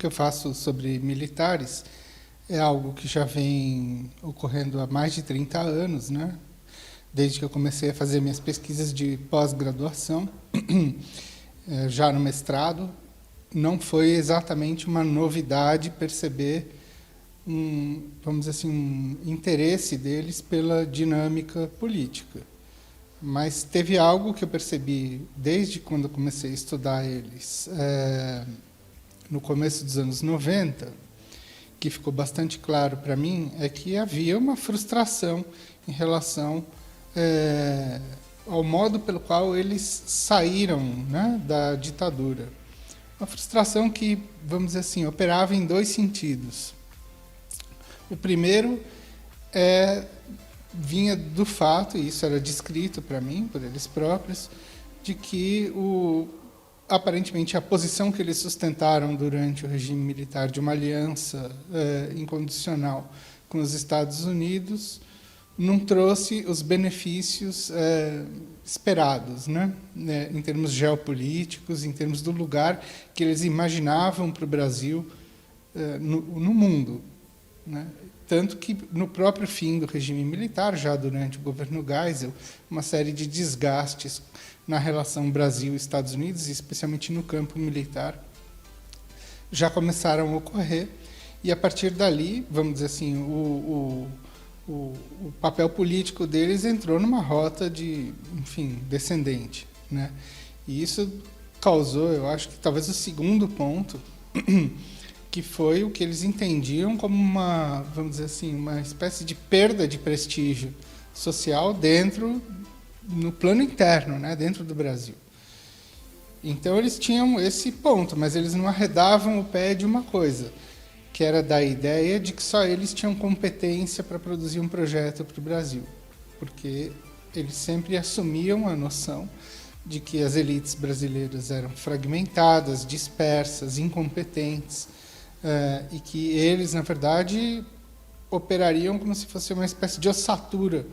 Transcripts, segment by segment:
que eu faço sobre militares é algo que já vem ocorrendo há mais de 30 anos, né? Desde que eu comecei a fazer minhas pesquisas de pós-graduação, já no mestrado. Não foi exatamente uma novidade perceber vamos dizer assim, um interesse deles pela dinâmica política. Mas teve algo que eu percebi desde quando eu comecei a estudar eles, no começo dos anos 90, que ficou bastante claro para mim, é que havia uma frustração em relação ao modo pelo qual eles saíram, né, da ditadura. Uma frustração que, vamos dizer assim, operava em dois sentidos. O primeiro vinha do fato, e isso era descrito para mim, por eles próprios, de que aparentemente a posição que eles sustentaram durante o regime militar de uma aliança incondicional com os Estados Unidos não trouxe os benefícios esperados, né? Em termos geopolíticos, em termos do lugar que eles imaginavam para o Brasil no mundo, né? Tanto que, no próprio fim do regime militar, já durante o governo Geisel, uma série de desgastes na relação Brasil-Estados Unidos, especialmente no campo militar, já começaram a ocorrer. E, a partir dali, vamos dizer assim, o papel político deles entrou numa rota de, enfim, descendente, né? E isso causou, eu acho que talvez o segundo ponto, que foi o que eles entendiam como uma, vamos dizer assim, uma espécie de perda de prestígio social no plano interno, né, dentro do Brasil. Então eles tinham esse ponto, mas eles não arredavam o pé de uma coisa, que era da ideia de que só eles tinham competência para produzir um projeto para o Brasil, porque eles sempre assumiam a noção de que as elites brasileiras eram fragmentadas, dispersas, incompetentes, e que eles, na verdade, operariam como se fosse uma espécie de ossatura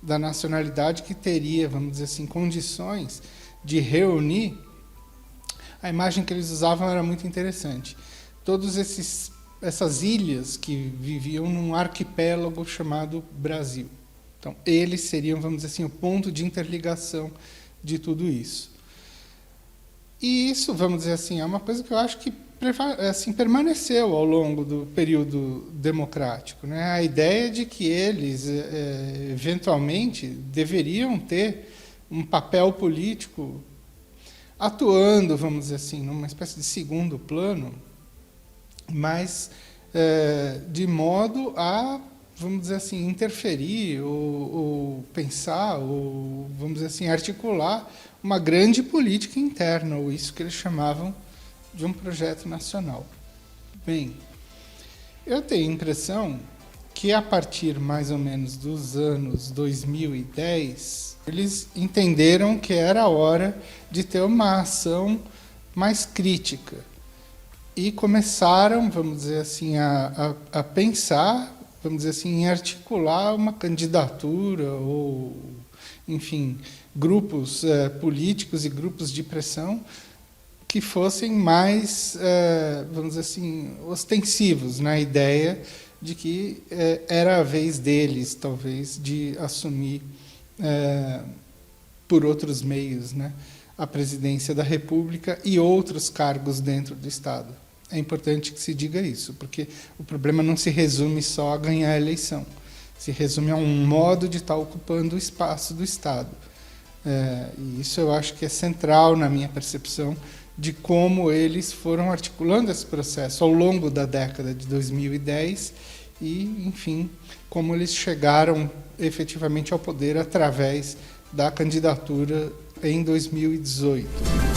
da nacionalidade que teria, vamos dizer assim, condições de reunir. A imagem que eles usavam era muito interessante. Todas essas ilhas que viviam num arquipélago chamado Brasil. Então, eles seriam, vamos dizer assim, o ponto de interligação de tudo isso. E isso, vamos dizer assim, é uma coisa que eu acho que assim, permaneceu ao longo do período democrático, né? A ideia de que eles, eventualmente, deveriam ter um papel político atuando, vamos dizer assim, numa espécie de segundo plano, mas de modo a, vamos dizer assim, interferir ou pensar, ou, vamos dizer assim, articular uma grande política interna, ou isso que eles chamavam de um projeto nacional. Bem, eu tenho a impressão que a partir mais ou menos dos anos 2010, eles entenderam que era a hora de ter uma ação mais crítica e começaram, vamos dizer assim, a pensar, vamos dizer assim, em articular uma candidatura ou, enfim, grupos políticos e grupos de pressão que fossem mais, vamos dizer assim, ostensivos na ideia de que era a vez deles, talvez, de assumir, por outros meios, né, a presidência da República e outros cargos dentro do Estado. É importante que se diga isso, porque o problema não se resume só a ganhar a eleição, se resume a um modo de estar ocupando o espaço do Estado. E isso eu acho que é central na minha percepção de como eles foram articulando esse processo ao longo da década de 2010 e, enfim, como eles chegaram efetivamente ao poder através da candidatura em 2018.